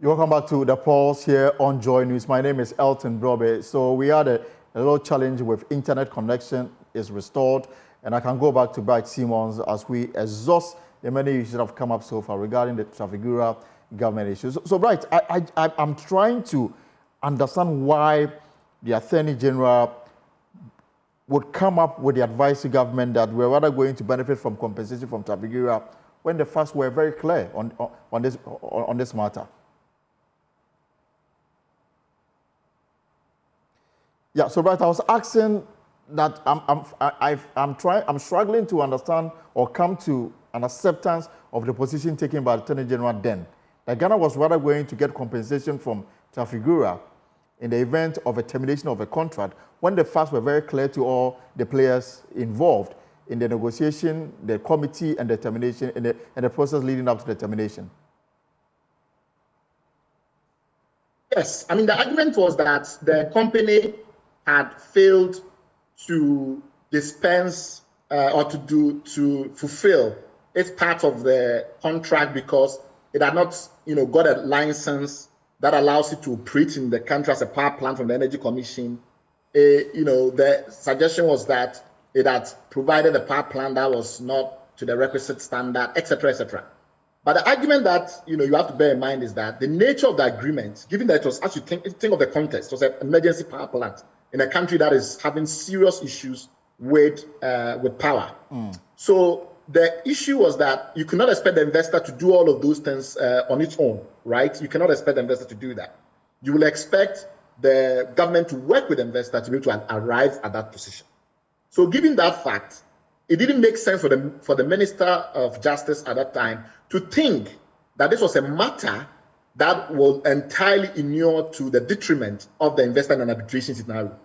You're welcome back to the Pulse here on Joy News. My name is Elton Brobe. So we had a little challenge with internet connection is restored, and I can go back to Bright Simmons as we exhaust the many issues that have come up so far regarding the Trafigura government issues. So Bright, I'm trying to understand why the Attorney General would come up with the advice to government that we're rather going to benefit from compensation from Trafigura when the facts were very clear on this matter. Yeah, so Bright, I was asking that I'm struggling to understand or come to an acceptance of the position taken by the Attorney General then. That Ghana was rather going to get compensation from Trafigura in the event of a termination of a contract when the facts were very clear to all the players involved in the negotiation, the committee, and the termination, and the process leading up to the termination. Yes, I mean, the argument was that the company had failed to dispense or to fulfill its part of the contract because it had not, got a license that allows it to operate in the country as a power plant from the Energy Commission. The suggestion was that it had provided a power plant that was not to the requisite standard, etc., etc. But the argument that you have to bear in mind is that the nature of the agreement, given that it was, as you think of the context, it was an emergency power plant in a country that is having serious issues with power. So the issue was that you cannot expect the investor to do all of those things on its own, right? You cannot expect the investor to do that. You will expect the government to work with the investor to be able to arrive at that position. So given that fact, it didn't make sense for the Minister of Justice at that time to think that this was a matter that will entirely inure to the detriment of the investor in an arbitration scenario.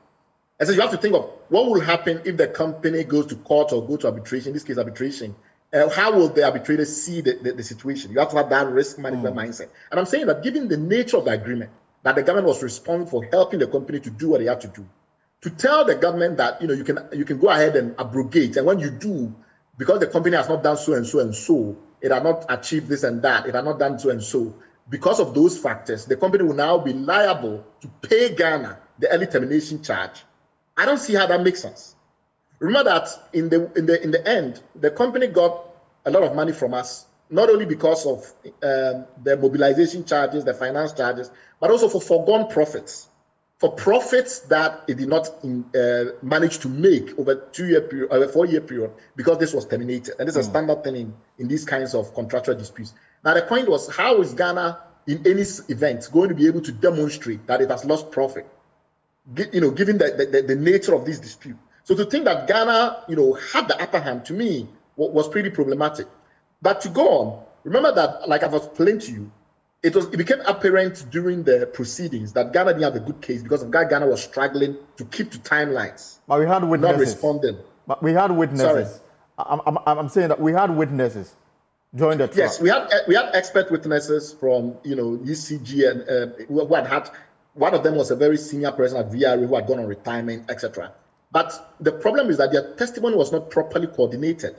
And so you have to think of what will happen if the company goes to court or go to arbitration, in this case arbitration. How will the arbitrator see the situation? You have to have that risk management mindset. And I'm saying that given the nature of the agreement, that the government was responsible for helping the company to do what they have to do, to tell the government that you can go ahead and abrogate, and when you do, because the company has not done so and so and so, it has not achieved this and that, it has not done so and so, because of those factors, the company will now be liable to pay Ghana the early termination charge. I don't see how that makes sense. Remember that in the end, the company got a lot of money from us, not only because of the mobilization charges, the finance charges, but also for foregone profits, for profits that it did not manage to make over a 2-year period, or a 4-year period, because this was terminated. And this is a standard thing in these kinds of contractual disputes. Now, the point was, how is Ghana, in any event, going to be able to demonstrate that it has lost profit, given the nature of this dispute? So to think that Ghana, had the upper hand, to me, was pretty problematic. But to go on, remember that, like I've explained to you, it became apparent during the proceedings that Ghana didn't have a good case because of Ghana was struggling to keep to timelines. But we had witnesses. Not responding. But we had witnesses. Sorry. I'm saying that we had witnesses during the trial. Yes, we had expert witnesses from UCG and who had one of them was a very senior person at VRA who had gone on retirement, etc. But the problem is that their testimony was not properly coordinated,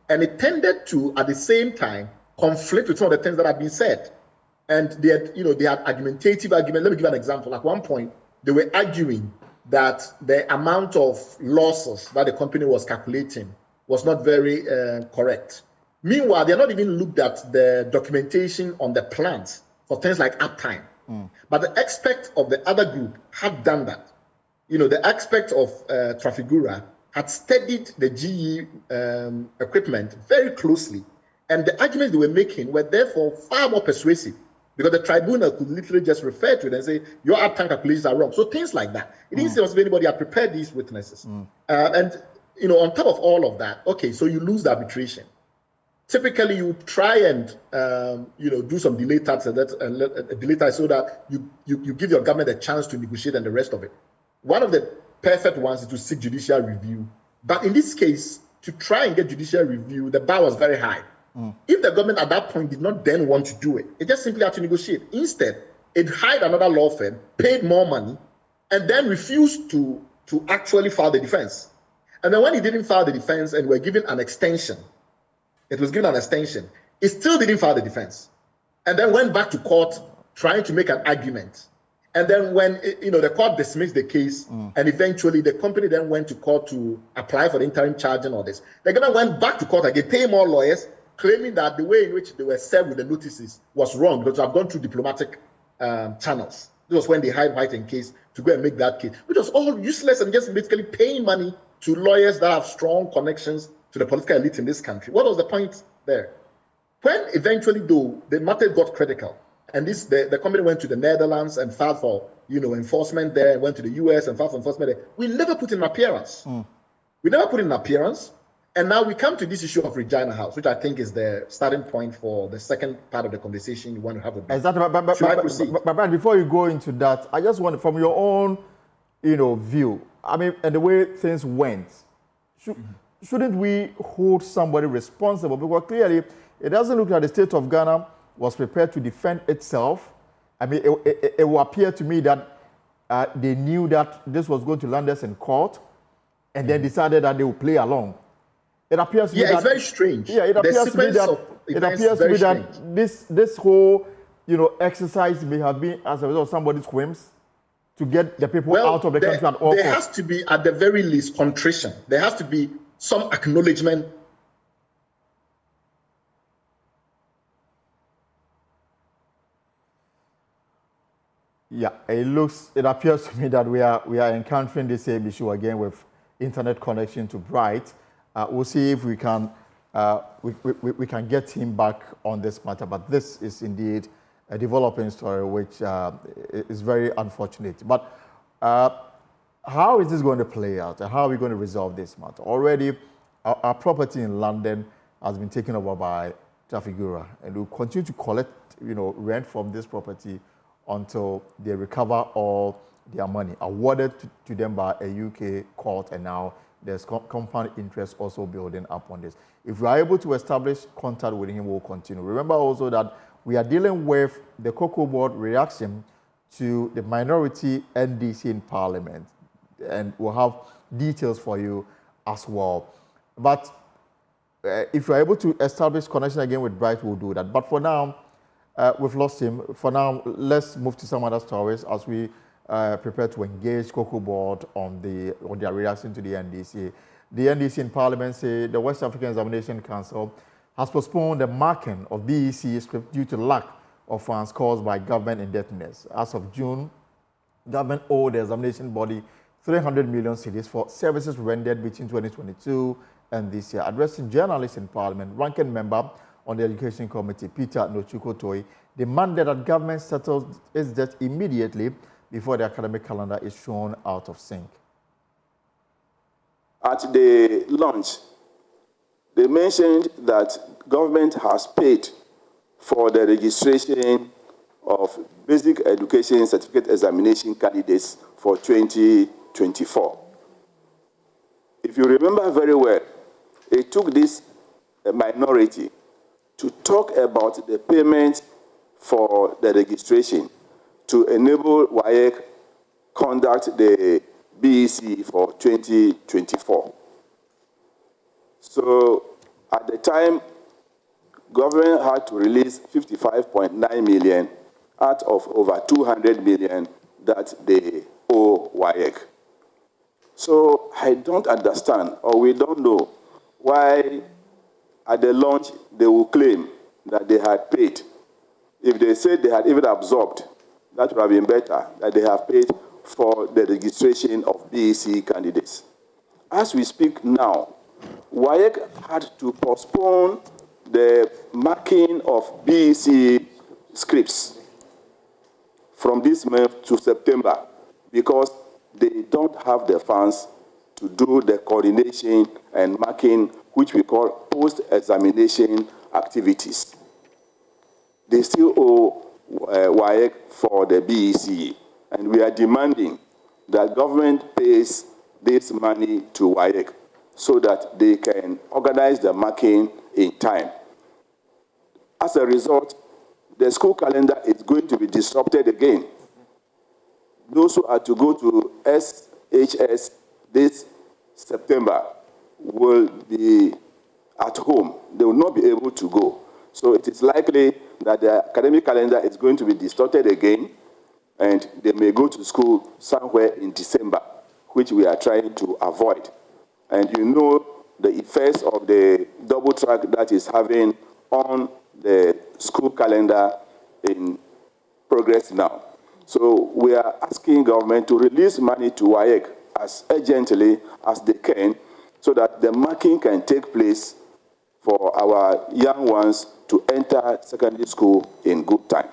and it tended to, at the same time, conflict with some of the things that had been said. And they had argumentative argument. Let me give an example. At one point, they were arguing that the amount of losses that the company was calculating was not very correct. Meanwhile, they had not even looked at the documentation on the plants for things like uptime. But the expert of the other group had done that. The expert of Trafigura had studied the GE equipment very closely, and the arguments they were making were therefore far more persuasive, because the tribunal could literally just refer to it and say, your uptime calculations are wrong. So things like that. It didn't seem as if anybody had prepared these witnesses. And on top of all of that, okay, so you lose the arbitration. Typically, you try and do some delay tax so that you give your government a chance to negotiate and the rest of it. One of the perfect ones is to seek judicial review. But in this case, to try and get judicial review, the bar was very high. If the government at that point did not then want to do it, it just simply had to negotiate. Instead, it hired another law firm, paid more money, and then refused to actually file the defense. And then when he didn't file the defense and were given an extension, it still didn't file the defense. And then went back to court trying to make an argument. And then when the court dismissed the case, and eventually the company then went to court to apply for the interim charge and all this, they went back to court again, pay more lawyers, claiming that the way in which they were served with the notices was wrong because I've gone through diplomatic channels. This was when they hired White and Case to go and make that case, which was all useless and just basically paying money to lawyers that have strong connections to the political elite in this country. What was the point there? When eventually, though, the matter got critical, and the company went to the Netherlands and filed for enforcement there, and went to the US and filed for enforcement there, we never put in an appearance. We never put in an appearance. And now we come to this issue of Reg House, which I think is the starting point for the second part of the conversation you want to have with me. Exactly. But before you go into that, I just want, from your own, view, I mean, and the way things went, shouldn't we hold somebody responsible? Because clearly, it doesn't look like the state of Ghana was prepared to defend itself. I mean, it will appear to me that they knew that this was going to land us in court, and then decided that they would play along. It appears to me that it's very strange. Yeah, it appears to me that this whole exercise may have been as a result of somebody's whims to get the people out of the country at all costs. There has to be, at the very least, contrition. There has to be some acknowledgement. Yeah, it appears to me that we are encountering the same issue again with internet connection to Bright. We'll see if we can get him back on this matter. But this is indeed a developing story, which is very unfortunate. But how is this going to play out, and how are we going to resolve this matter? Already, our property in London has been taken over by Trafigura, and we'll continue to collect, rent from this property until they recover all their money awarded to them by a UK court, and now there's compound interest also building up on this. If we are able to establish contact with him, we'll continue. Remember also that we are dealing with the COCOBOD reaction to the minority NDC in Parliament, and we'll have details for you as well. But if we're able to establish connection again with Bright, we'll do that. But for now, we've lost him. For now, let's move to some other stories as we prepare to engage COCOBOD on their reaction to the NDC. The NDC in Parliament say the West African Examination Council has postponed the marking of BEC script due to lack of funds caused by government indebtedness. As of June, government owed the examination body 300 million cedis for services rendered between 2022 and this year. Addressing journalists in Parliament, ranking member on the Education Committee, Peter Nochukotoi, demanded that government settles its debt immediately before the academic calendar is shown out of sync. At the launch, they mentioned that government has paid for the registration of basic education certificate examination candidates for 2024. If you remember very well, it took this minority to talk about the payment for the registration to enable WAEC conduct the BEC for 2024. So at the time, government had to release 55.9 million out of over 200 million that they owe WAEC. So I don't understand, or we don't know, why at the launch they will claim that they had paid. If they said they had even absorbed, that would have been better, that they have paid for the registration of BEC candidates. As we speak now, WAEC had to postpone the marking of BEC scripts from this month to September because they don't have the funds to do the coordination and marking, which we call post-examination activities. They still owe WAEC for the BEC, and we are demanding that government pays this money to WAEC so that they can organize the marking in time. As a result, the school calendar is going to be disrupted again. Those who are to go to SHS this September will be at home. They will not be able to go. So it is likely that the academic calendar is going to be distorted again, and they may go to school somewhere in December, which we are trying to avoid. And you know the effects of the double track that is having on the school calendar in progress now. So we are asking government to release money to WAEC as urgently as they can so that the marking can take place for our young ones to enter secondary school in good time.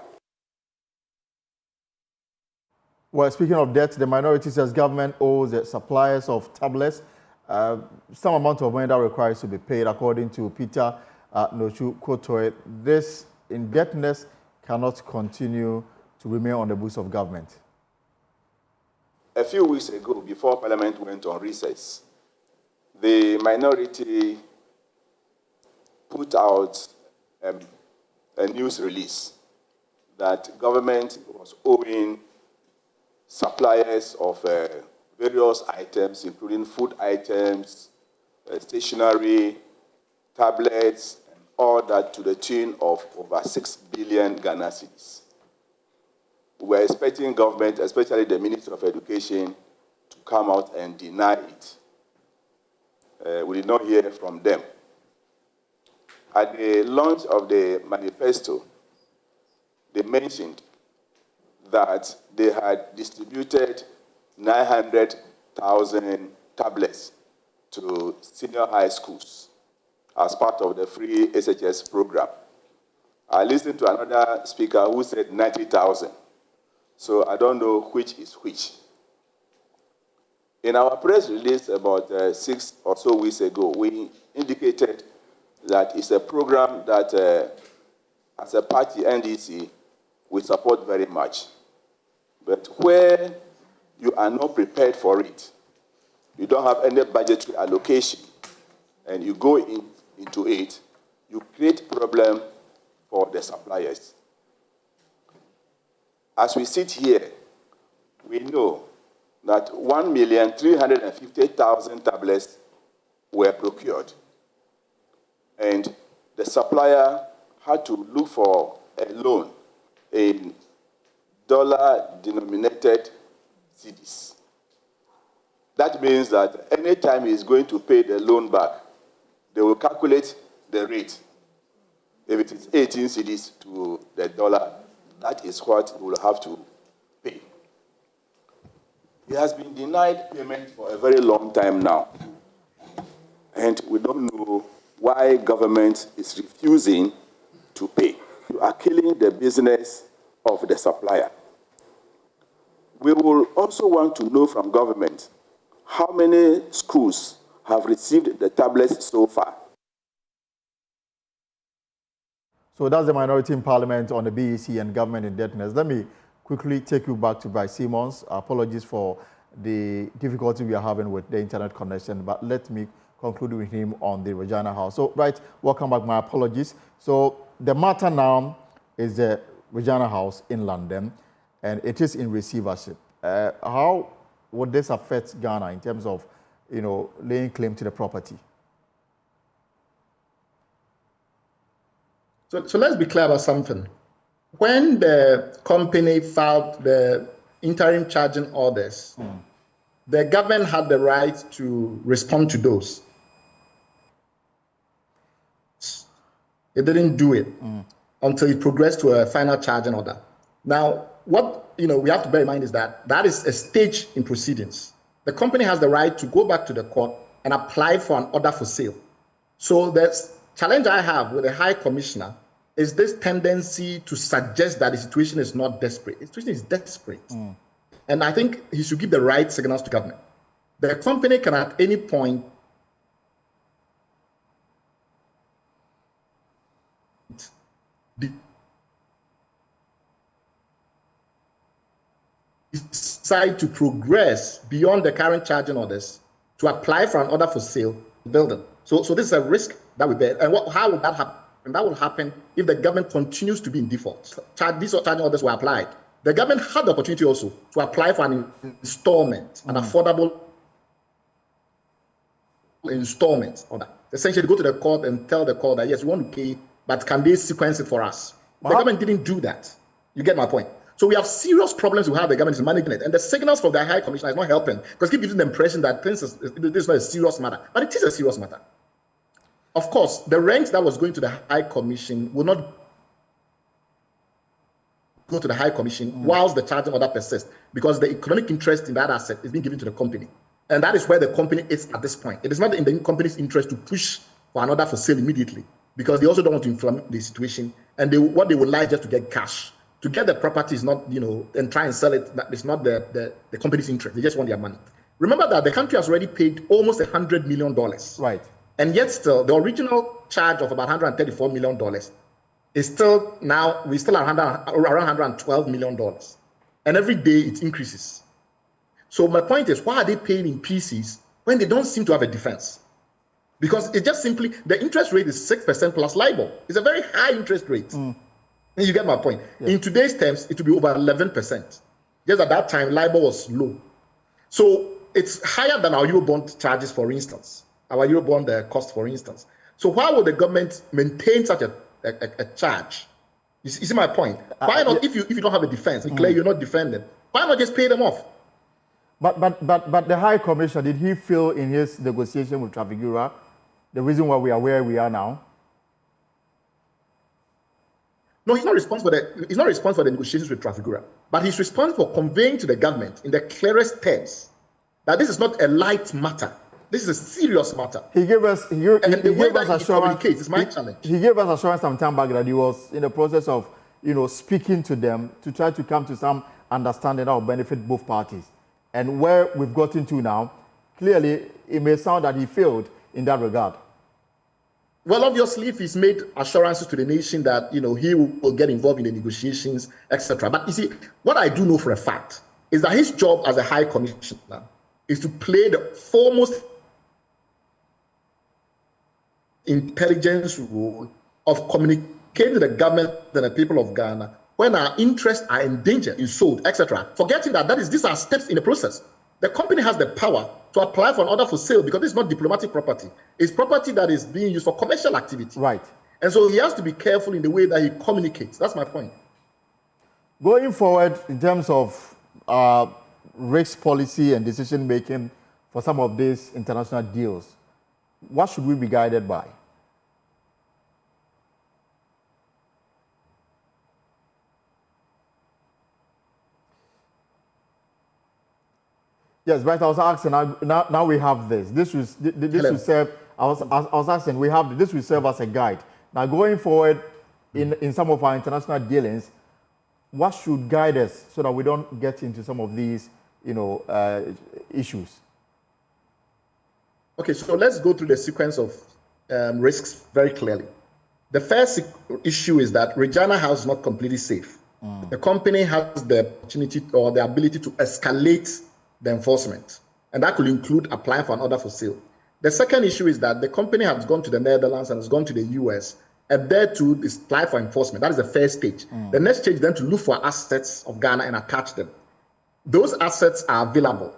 Well, speaking of debt, the minority says government owes the suppliers of tablets some amount of money that requires to be paid, according to Peter Nochu Kotoe. This indebtedness cannot continue to remain on the books of government. A few weeks ago, before Parliament went on recess, the minority put out a news release that government was owing suppliers of various items, including food items, stationery, tablets, and all that to the tune of over 6 billion Ghana cedis. We were expecting government, especially the Ministry of Education, to come out and deny it. We did not hear from them. At the launch of the manifesto, they mentioned that they had distributed 900,000 tablets to senior high schools as part of the free SHS program. I listened to another speaker who said 90,000. So I don't know which is which. In our press release about 6 or so weeks ago, we indicated that it's a program that, as a party, NDC, we support very much. But where you are not prepared for it, you don't have any budgetary allocation, and you go into it, you create problem for the suppliers. As we sit here, we know that 1,350,000 tablets were procured, and the supplier had to look for a loan in dollar-denominated cedis. That means that any time he's going to pay the loan back, they will calculate the rate. If it is 18 cedis to the dollar, that is what he will have to pay. He has been denied payment for a very long time now, and we don't know why government is refusing to pay. You are killing the business of the supplier. We will also want to know from government how many schools have received the tablets so far. So that's the minority in Parliament on the BEC and government indebtedness. Let me quickly take you back to Bryce Simmons. Apologies for the difficulty we are having with the internet connection, but let me conclude with him on the Reg House. So, right, welcome back. My apologies. So the matter now is the Reg House in London, and it is in receivership. How would this affect Ghana in terms of, laying claim to the property? So let's be clear about something. When the company filed the interim charging orders, the government had the right to respond to those. It didn't do it until it progressed to a final charging order. Now, what we have to bear in mind is that is a stage in proceedings. The company has the right to go back to the court and apply for an order for sale. So the challenge I have with the High Commissioner is this tendency to suggest that the situation is not desperate. The situation is desperate. And I think he should give the right signals to government. The company can at any point decide to progress beyond the current charging orders to apply for an order for sale building. So this is a risk that we bear. And how will that happen? And that will happen if the government continues to be in default. These charging orders were applied. The government had the opportunity also to apply for an installment, an affordable installment order. Essentially, go to the court and tell the court that, yes, we want to pay but can they sequence it for us? The government didn't do that. You get my point? So we have serious problems with how the government is managing it. And the signals from the High Commissioner is not helping because it gives the impression that this is not a serious matter. But it is a serious matter. Of course, the rent that was going to the High Commission will not go to the High Commission whilst the charging order persists because the economic interest in that asset is being given to the company. And that is where the company is at this point. It is not in the company's interest to push for an order for sale immediately because they also don't want to inflame the situation. And what they would like just to get cash. To get the property is not, and try and sell it, it's not the company's interest. They just want their money. Remember that the country has already paid almost $100 million. Right. And yet still, the original charge of about $134 million is still now, we still are around $112 million. And every day it increases. So my point is, why are they paying in pieces when they don't seem to have a defense? Because it just simply, the interest rate is 6% plus LIBOR. It's a very high interest rate. You get my point. Yeah. In today's terms, it will be over 11%. Just at that time, LIBOR was low. So it's higher than our Eurobond charges, for instance. Our Eurobond cost, for instance. So why would the government maintain such a charge? You see my point? Why not, if you don't have a defense, declare you're not defending, why not just pay them off? But the High Commissioner, did he feel in his negotiation with Trafigura the reason why we are where we are now? No, he's not responsible for the negotiations with Trafigura, but he's responsible for conveying to the government in the clearest terms that this is not a light matter. This is a serious matter. He gave us assurance. It's my challenge. He gave us assurance some time back that he was in the process of, speaking to them to try to come to some understanding that will benefit both parties. And where we've gotten to now, clearly it may sound that he failed in that regard. Well, obviously, if he's made assurances to the nation that, he will get involved in the negotiations, etc. But you see, what I do know for a fact is that his job as a High Commissioner is to play the foremost intelligence role of communicating to the government and the people of Ghana when our interests are endangered, sold, etc. Forgetting that these are steps in the process. The company has the power to apply for an order for sale because it's not diplomatic property. It's property that is being used for commercial activity. Right. And so he has to be careful in the way that he communicates. That's my point. Going forward, in terms of risk policy and decision making for some of these international deals, what should we be guided by? Yes, right. I was asking. Now we have this. This will serve. I was asking. We have this will serve as a guide. Now going forward, in some of our international dealings, what should guide us so that we don't get into some of these, issues? Okay, so let's go through the sequence of risks very clearly. The first issue is that Reg House is not completely safe. The company has the opportunity or the ability to escalate the enforcement, and that could include applying for an order for sale. The second issue is that the company has gone to the Netherlands and has gone to the US, and there too is apply for enforcement. That is the first stage. The next stage is then to look for assets of Ghana and attach them. Those assets are available.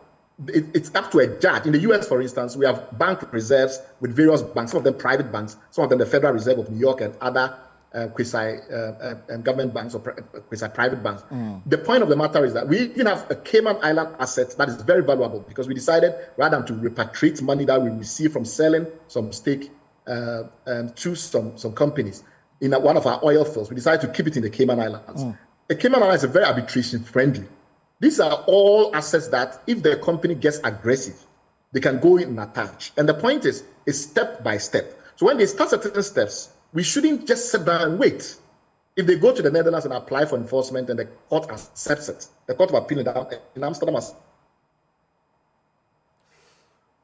It's up to a judge. In the US, for instance, we have bank reserves with various banks, some of them private banks, some of them the Federal Reserve of New York and other quasi-government banks or quasi-private banks. The point of the matter is that we even have a Cayman Island asset that is very valuable because we decided rather than to repatriate money that we receive from selling some stake to some companies in one of our oil fields, we decided to keep it in the Cayman Islands. The Cayman Islands is very arbitration friendly. These are all assets that if the company gets aggressive, they can go in and attach. And the point is step by step. So when they start certain steps, we shouldn't just sit down and wait. If they go to the Netherlands and apply for enforcement and the court accepts it, the Court of Appeal in Amsterdam has.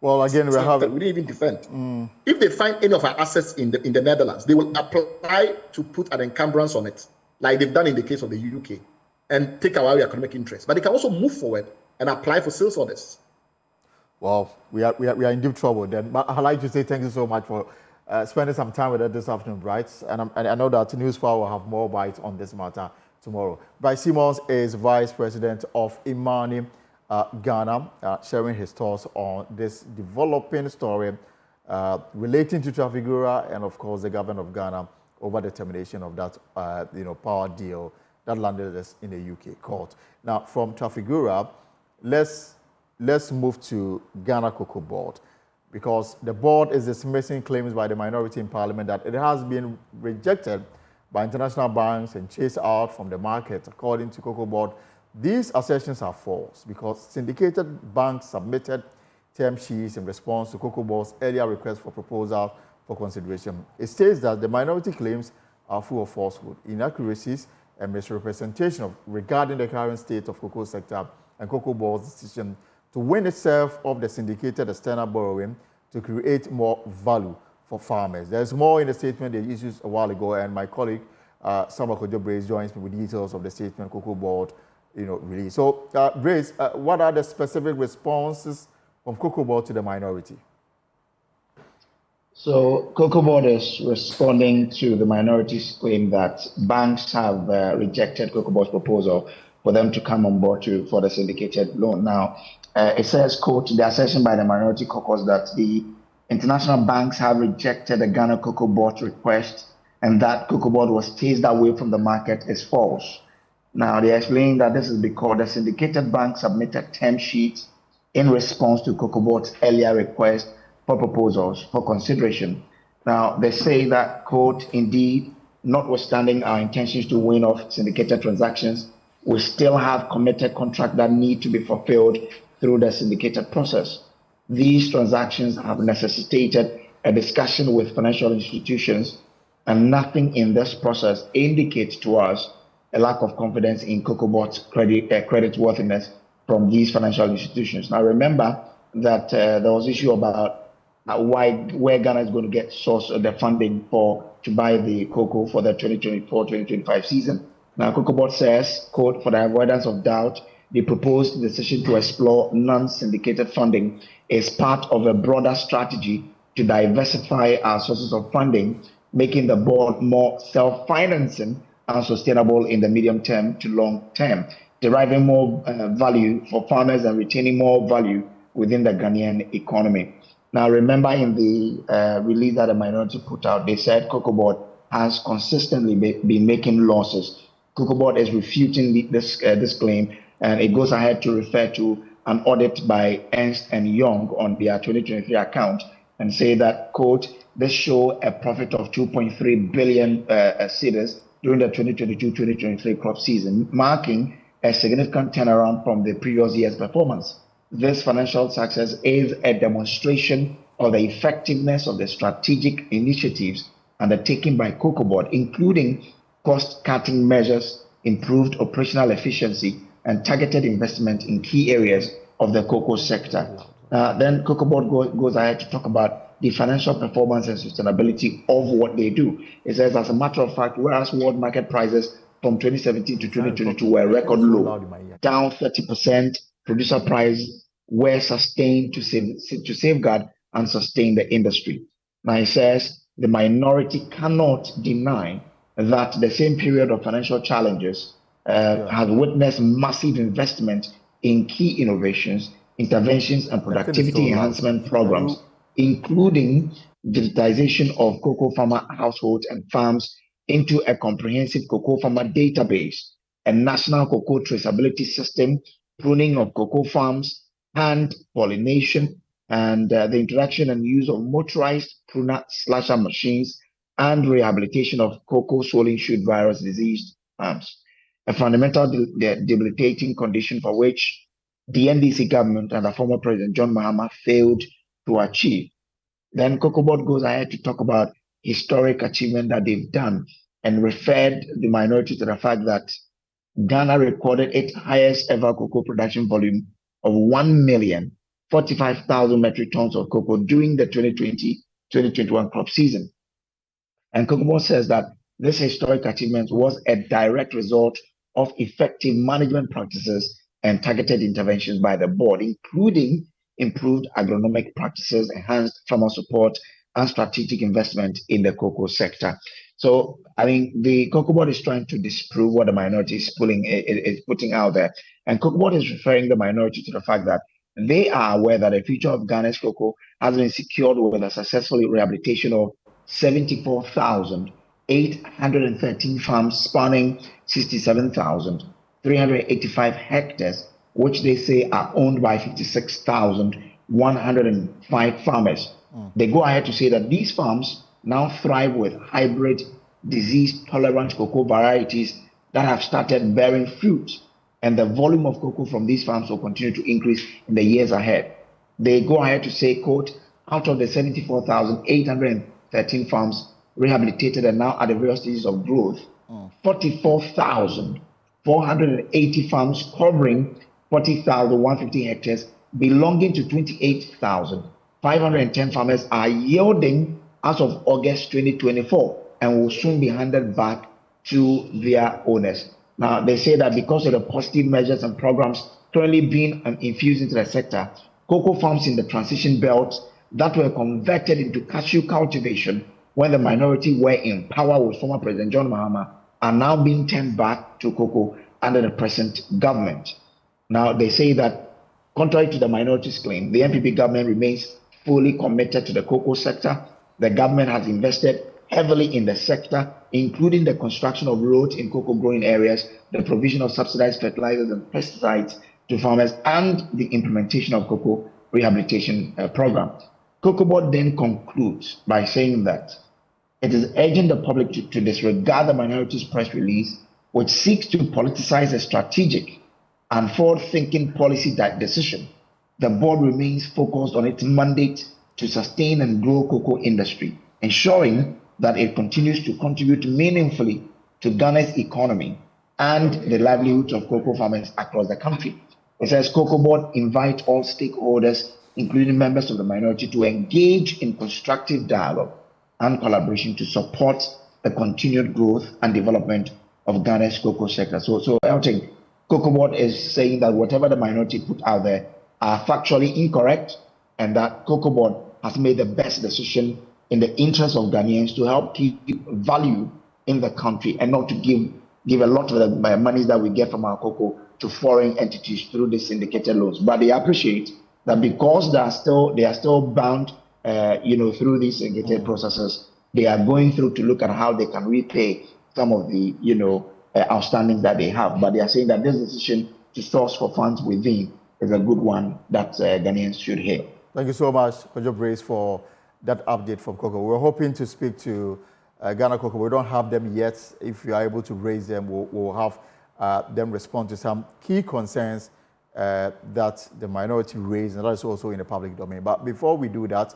Well, again, we didn't even defend. If they find any of our assets in the Netherlands, they will apply to put an encumbrance on it, like they've done in the case of the UK, and take away our economic interest. But they can also move forward and apply for sales orders. Well, we are in deep trouble then. But I'd like to say thank you so much for spending some time with us this afternoon, Bright. And I know that News 4 will have more bites on this matter tomorrow. Bright Simmons is Vice President of Imani Ghana, sharing his thoughts on this developing story relating to Trafigura and, of course, the government of Ghana over the termination of that power deal that landed us in the UK court. Now, from Trafigura, let's move to Ghana Cocoa Board, because the board is dismissing claims by the minority in parliament that it has been rejected by international banks and chased out from the market. According to COCOBOD, these assertions are false because syndicated banks submitted term sheets in response to COCOBOD's earlier request for proposal for consideration. It states that the minority claims are full of falsehood, inaccuracies, and misrepresentation regarding the current state of cocoa sector and COCOBOD's decision to win itself of the syndicated external borrowing to create more value for farmers. There's more in the statement they issued a while ago, and my colleague Samba Kojo Brace joins me with details of the statement COCOBOD released. So, Brace, what are the specific responses from COCOBOD to the minority? So COCOBOD is responding to the minority's claim that banks have rejected COCOBOD's proposal for them to come on board for the syndicated loan. Now, it says, quote, the assertion by the minority caucus that the international banks have rejected the Ghana Cocoa Board request and that COCOBOD was chased away from the market is false. Now, they explain that this is because the syndicated bank submitted term sheets in response to COCOBOD's earlier request for proposals for consideration. Now, they say that, quote, indeed, notwithstanding our intentions to win off syndicated transactions, we still have committed contracts that need to be fulfilled through the syndicated process. These transactions have necessitated a discussion with financial institutions, and nothing in this process indicates to us a lack of confidence in COCOBOD's credit worthiness from these financial institutions. Now, remember that there was issue about where Ghana is going to get source of the funding to buy the cocoa for the 2024-2025 season. Now, COCOBOD says, quote, for the avoidance of doubt, the proposed decision to explore non-syndicated funding is part of a broader strategy to diversify our sources of funding, making the board more self-financing and sustainable in the medium term to long term, deriving more value for farmers and retaining more value within the Ghanaian economy. Now, remember in the release that the minority put out, they said COCOBOD has consistently been making losses. COCOBOD is refuting this claim, and it goes ahead to refer to an audit by Ernst & Young on their 2023 account and say that, quote, this show a profit of 2.3 billion cedis during the 2022-2023 crop season, marking a significant turnaround from the previous year's performance. This financial success is a demonstration of the effectiveness of the strategic initiatives undertaken by COCOBOD, including cost-cutting measures, improved operational efficiency, and targeted investment in key areas of the cocoa sector. Then COCOBOD goes ahead to talk about the financial performance and sustainability of what they do. It says, as a matter of fact, whereas world market prices from 2017 to 2022 were record low, down 30%, producer price were sustained to safeguard and sustain the industry. Now it says the minority cannot deny that the same period of financial challenges has witnessed massive investment in key innovations, interventions, and productivity enhancement programs, including digitization of cocoa farmer households and farms into a comprehensive cocoa farmer database, a national cocoa traceability system, pruning of cocoa farms, hand pollination, and the introduction and use of motorized pruner slasher machines, and rehabilitation of cocoa swollen shoot virus diseased farms, a fundamental debilitating condition for which the NDC government and the former President John Mahama failed to achieve. Then COCOBOD goes ahead to talk about historic achievement that they've done and referred the minority to the fact that Ghana recorded its highest ever cocoa production volume of 1,045,000 metric tons of cocoa during the 2020-2021 crop season. And COCOBOD says that this historic achievement was a direct result of effective management practices and targeted interventions by the board, including improved agronomic practices, enhanced farmer support, and strategic investment in the cocoa sector. So I think the COCOBOD is trying to disprove what the minority is putting out there. And COCOBOD is referring the minority to the fact that they are aware that the future of Ghana's cocoa has been secured with a successful rehabilitation of 74,000 813 farms spanning 67,385 hectares, which they say are owned by 56,105 farmers. They go ahead to say that these farms now thrive with hybrid disease-tolerant cocoa varieties that have started bearing fruit, and the volume of cocoa from these farms will continue to increase in the years ahead. They go ahead to say, quote, out of the 74,813 farms rehabilitated and now at the various stages of growth, 44,480 farms covering 40,150 hectares belonging to 28,510 farmers are yielding as of August 2024 and will soon be handed back to their owners. Now, they say that because of the positive measures and programs currently being infused into the sector, cocoa farms in the transition belt that were converted into cashew cultivation when the minority were in power with former President John Mahama are now being turned back to cocoa under the present government. Now, they say that contrary to the minority's claim, the NPP government remains fully committed to the cocoa sector. The government has invested heavily in the sector, including the construction of roads in cocoa growing areas, the provision of subsidized fertilizers and pesticides to farmers, and the implementation of cocoa rehabilitation program. COCOBOD then concludes by saying that it is urging the public to disregard the minority's press release, which seeks to politicize a strategic and forward-thinking policy decision. The board remains focused on its mandate to sustain and grow cocoa industry, ensuring that it continues to contribute meaningfully to Ghana's economy and the livelihoods of cocoa farmers across the country. It says COCOBOD invite all stakeholders, including members of the minority, to engage in constructive dialogue and collaboration to support the continued growth and development of Ghana's cocoa sector. So Elton, COCOBOD is saying that whatever the minority put out there are factually incorrect, and that COCOBOD has made the best decision in the interest of Ghanaians to help keep value in the country and not to give a lot of the monies that we get from our cocoa to foreign entities through the syndicated loans. But they appreciate that because they are still bound, through these syndicated processes, they are going through to look at how they can repay some of the, outstanding that they have. But they are saying that this decision to source for funds within is a good one that Ghanaians should hear. Thank you so much, Kojo Brace, for that update from Cocoa. We're hoping to speak to Ghana Cocoa. We don't have them yet. If you are able to raise them, we'll have them respond to some key concerns that the minority raised, and that is also in the public domain. But before we do that,